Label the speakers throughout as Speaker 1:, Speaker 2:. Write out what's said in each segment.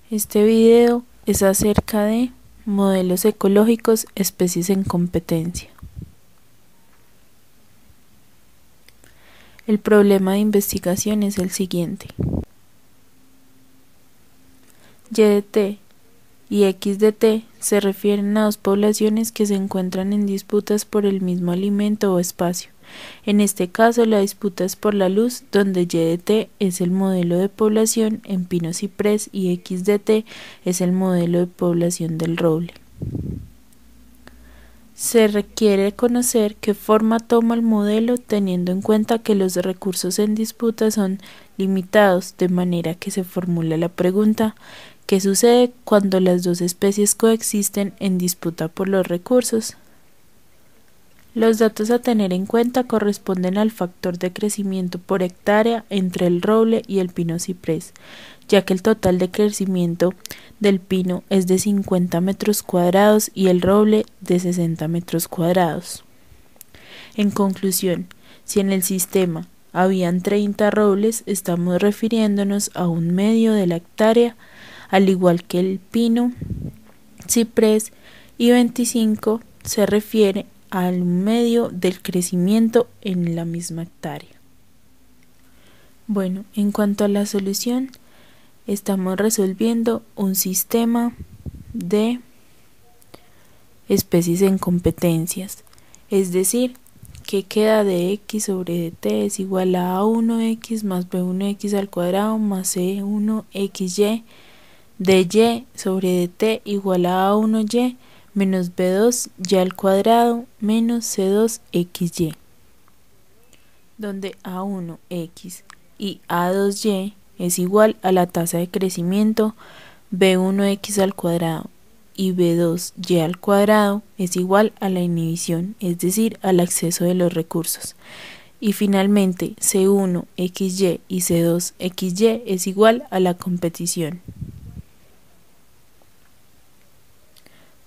Speaker 1: Este video es acerca de modelos ecológicos, especies en competencia. El problema de investigación es el siguiente. Y de t y x de t se refieren a dos poblaciones que se encuentran en disputas por el mismo alimento o espacio. En este caso, la disputa es por la luz, donde y de t es el modelo de población en pino ciprés y x de t es el modelo de población del roble. Se requiere conocer qué forma toma el modelo teniendo en cuenta que los recursos en disputa son limitados, de manera que se formula la pregunta: ¿qué sucede cuando las dos especies coexisten en disputa por los recursos? Los datos a tener en cuenta corresponden al factor de crecimiento por hectárea entre el roble y el pino ciprés, ya que el total de crecimiento del pino es de 50 metros cuadrados y el roble de 60 metros cuadrados. En conclusión, si en el sistema habían 30 robles, estamos refiriéndonos a un medio de la hectárea, al igual que el pino ciprés, y 25 se refiere al medio del crecimiento en la misma hectárea. Bueno, en cuanto a la solución, estamos resolviendo un sistema de especies en competencias, es decir, que queda de x sobre dt es igual a a1x más b1x al cuadrado más c1xy de y sobre dt igual a a1y menos b2y al cuadrado menos c2xy, donde a1x y a2y es igual a la tasa de crecimiento, b1x al cuadrado y b2y al cuadrado es igual a la inhibición, es decir, al acceso de los recursos. Y finalmente c1xy y c2xy es igual a la competición.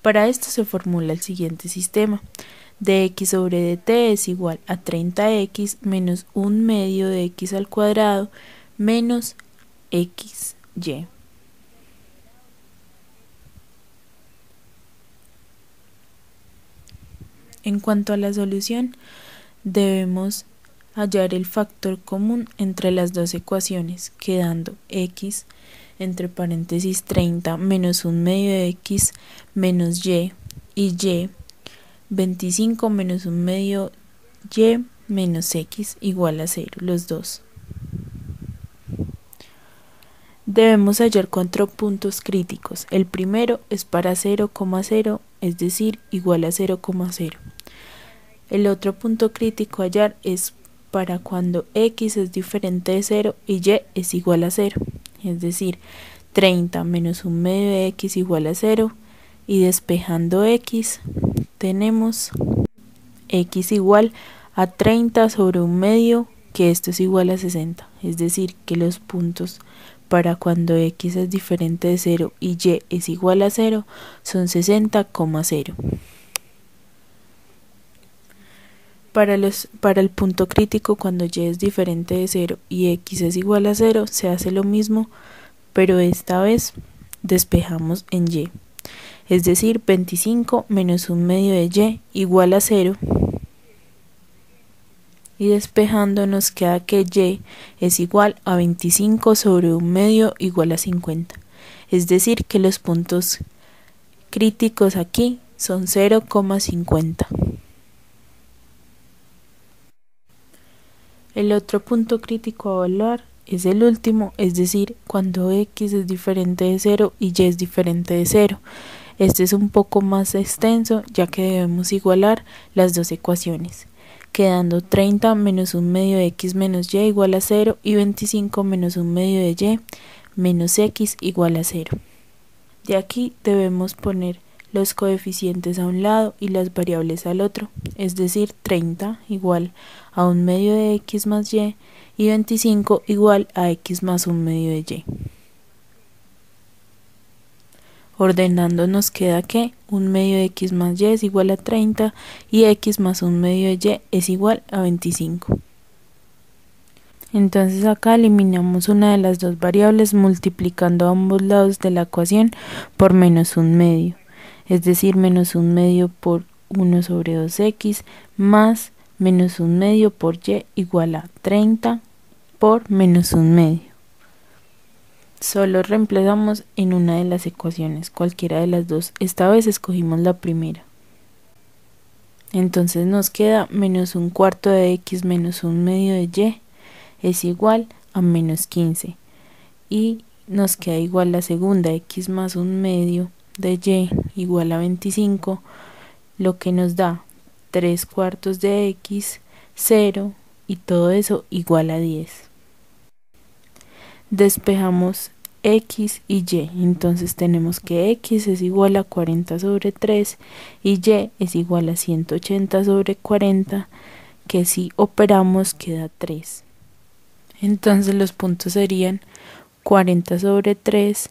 Speaker 1: Para esto se formula el siguiente sistema: dx sobre dt es igual a 30x menos 1 medio de x al cuadrado menos xy. En cuanto a la solución, debemos hallar el factor común entre las dos ecuaciones, quedando x entre paréntesis 30 menos 1 medio de x menos y 25 menos 1 medio y menos x igual a 0, los dos. Debemos hallar 4 puntos críticos. El primero es para 0,0, es decir, igual a 0,0. El otro punto crítico a hallar es para cuando x es diferente de 0 y y es igual a 0, es decir, 30 menos 1 medio de x igual a 0, y despejando x tenemos x igual a 30 sobre 1 medio, que esto es igual a 60, es decir, que los puntos para cuando x es diferente de 0 y y es igual a 0 son 60,0. Para el punto crítico cuando y es diferente de 0 y x es igual a 0 se hace lo mismo, pero esta vez despejamos en y, es decir, 25 menos 1 medio de y igual a 0, y despejando nos queda que y es igual a 25 sobre 1 medio igual a 50, es decir, que los puntos críticos aquí son 0,50. El otro punto crítico a evaluar es el último, es decir, cuando x es diferente de 0 y y es diferente de 0. Este es un poco más extenso, ya que debemos igualar las dos ecuaciones, quedando 30 menos 1 medio de x menos y igual a 0 y 25 menos 1 medio de y menos x igual a 0. De aquí debemos poner los coeficientes a un lado y las variables al otro, es decir, 30 igual a 1 medio de x más y 25 igual a x más 1 medio de y. Ordenando nos queda que 1 medio de x más y es igual a 30 y x más 1 medio de y es igual a 25. Entonces acá eliminamos una de las dos variables multiplicando ambos lados de la ecuación por menos un medio, es decir, menos un medio por 1 sobre 2x más menos un medio por y igual a 30 por menos un medio. Solo reemplazamos en una de las ecuaciones, cualquiera de las dos. Esta vez escogimos la primera. Entonces nos queda menos un cuarto de x menos un medio de y es igual a menos 15. Y nos queda igual la segunda, x más un medio de y igual a 25, lo que nos da 3 cuartos de x, 0 y todo eso igual a 10. Despejamos x y y, entonces tenemos que x es igual a 40 sobre 3 y y es igual a 180 sobre 40, que si operamos queda 3. Entonces los puntos serían 40 sobre 3,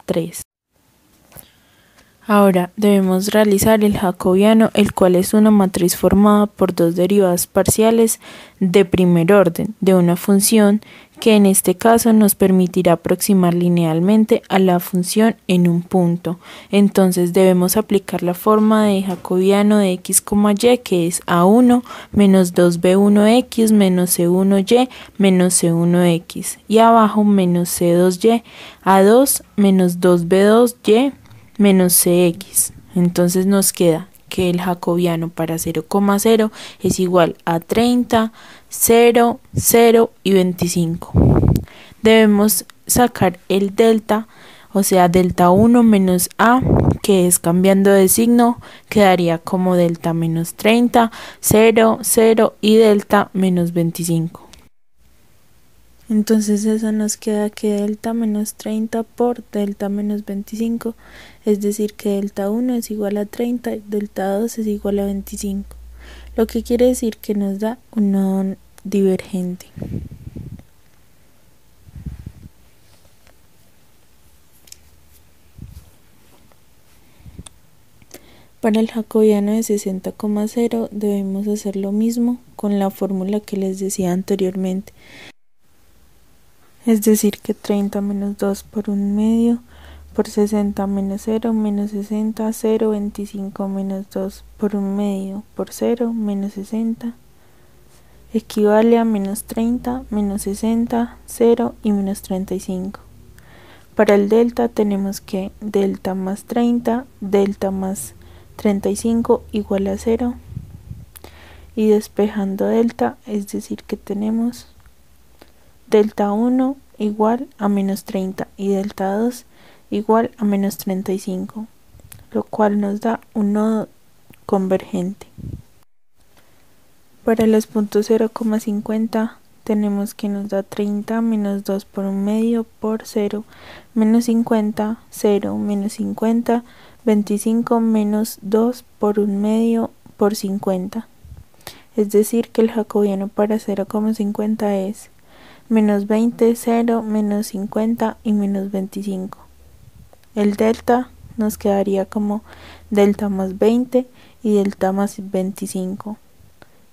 Speaker 1: 3. Ahora debemos realizar el jacobiano, el cual es una matriz formada por dos derivadas parciales de primer orden de una función que en este caso nos permitirá aproximar linealmente a la función en un punto. Entonces debemos aplicar la forma de jacobiano de x, y, que es a1 menos 2b1x menos c1y menos c1x, y abajo menos c2y, a2 menos 2b2y menos cx. Entonces nos queda que el jacobiano para 0,0 es igual a 30, 0, 0 y 25. Debemos sacar el delta, o sea, delta 1 menos a, que es cambiando de signo, quedaría como delta menos 30, 0, 0 y delta menos 25. Entonces eso nos queda que delta menos 30 por delta menos 25, es decir que delta 1 es igual a 30 y delta 2 es igual a 25, lo que quiere decir que nos da un nodo divergente. Para el jacobiano de 60,0 debemos hacer lo mismo con la fórmula que les decía anteriormente. Es decir que 30 menos 2 por 1 medio por 60 menos 0 menos 60, 0, 25 menos 2 por 1 medio por 0 menos 60 equivale a menos 30 menos 60, 0 y menos 35. Para el delta tenemos que delta más 30, delta más 35 igual a 0, y despejando delta, es decir que tenemos delta 1 igual a menos 30 y delta 2 igual a menos 35, lo cual nos da un nodo convergente. Para los puntos 0,50 tenemos que nos da 30 menos 2 por 1 medio por 0 menos 50, 0 menos 50, 25 menos 2 por 1 medio por 50. Es decir que el jacobiano para 0,50 es menos 20, 0, menos 50 y menos 25. El delta nos quedaría como delta más 20 y delta más 25.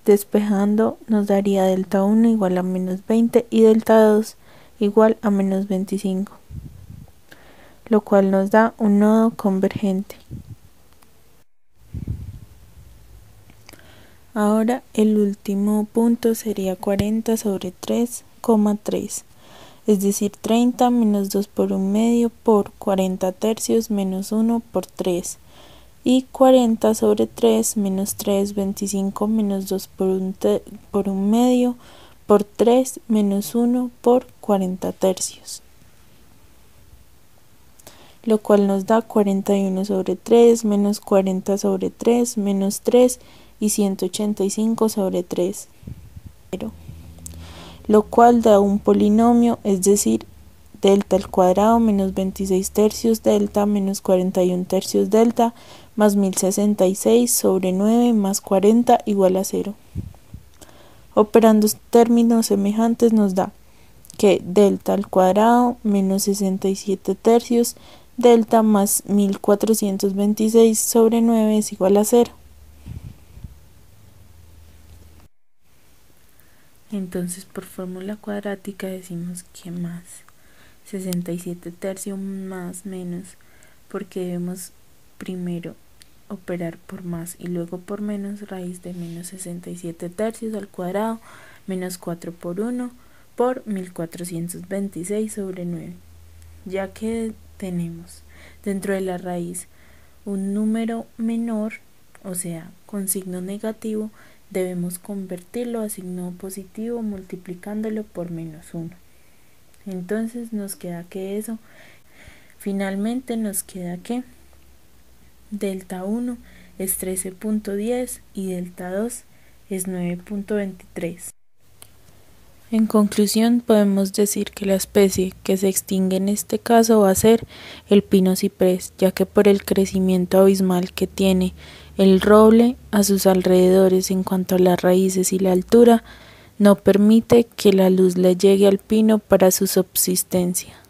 Speaker 1: Despejando nos daría delta 1 igual a menos 20 y delta 2 igual a menos 25, lo cual nos da un nodo convergente. Ahora el último punto sería 40 sobre 3,3, es decir 30 menos 2 por 1 medio por 40 tercios menos 1 por 3, y 40 sobre 3 menos 3, 25 menos 2 por 1 medio por 3 menos 1 por 40 tercios, lo cual nos da 41 sobre 3 menos 40 sobre 3 menos 3 y 185 sobre 3, lo cual da un polinomio, es decir, delta al cuadrado menos 26 tercios delta menos 41 tercios delta más 1066 sobre 9 más 40 igual a 0. Operando términos semejantes nos da que delta al cuadrado menos 67 tercios delta más 1426 sobre 9 es igual a 0. Entonces por fórmula cuadrática decimos que más 67 tercios más menos, porque debemos primero operar por más y luego por menos, raíz de menos 67 tercios al cuadrado menos 4 por 1 por 1426 sobre 9. Ya que tenemos dentro de la raíz un número menor, o sea, con signo negativo, debemos convertirlo a signo positivo multiplicándolo por menos 1. Entonces nos queda que eso, finalmente nos queda que delta 1 es 13.10 y delta 2 es 9.23. En conclusión, podemos decir que la especie que se extingue en este caso va a ser el pino ciprés, ya que por el crecimiento abismal que tiene el roble a sus alrededores en cuanto a las raíces y la altura, no permite que la luz le llegue al pino para su subsistencia.